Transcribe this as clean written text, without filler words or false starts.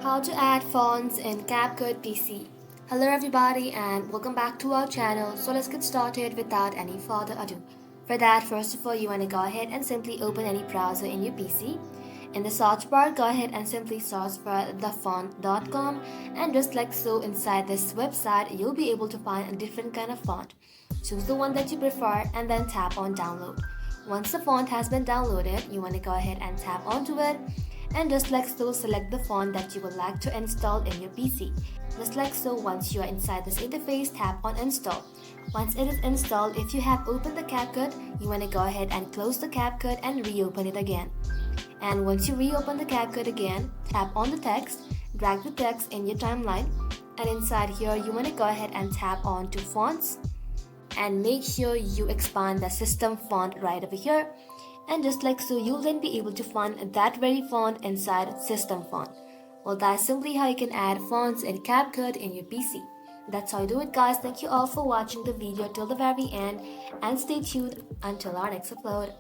How to add fonts in CapCut PC. Hello everybody and welcome back to our channel. So let's get started without any further ado. For that, first of all, you want to go ahead and simply open any browser in your PC. In the search bar, go ahead and simply search for thefont.com, and just like so inside this website, you'll be able to find a different kind of font. Choose the one that you prefer and then tap on download. Once the font has been downloaded, you want to go ahead and tap onto it, and just like so select the font that you would like to install in your PC. Just like so, once you are inside this interface, tap on install. Once it is installed, if you have opened the CapCut, you want to go ahead and close the CapCut and reopen it again. And once you reopen the CapCut again, tap on the text, drag the text in your timeline, and inside here you want to go ahead and tap on to fonts, and make sure you expand the system font right over here. And just like so, you'll then be able to find that very font inside system font. Well, that's simply how you can add fonts in CapCut in your PC. That's how you do it, guys. Thank you all for watching the video till the very end, and stay tuned until our next upload.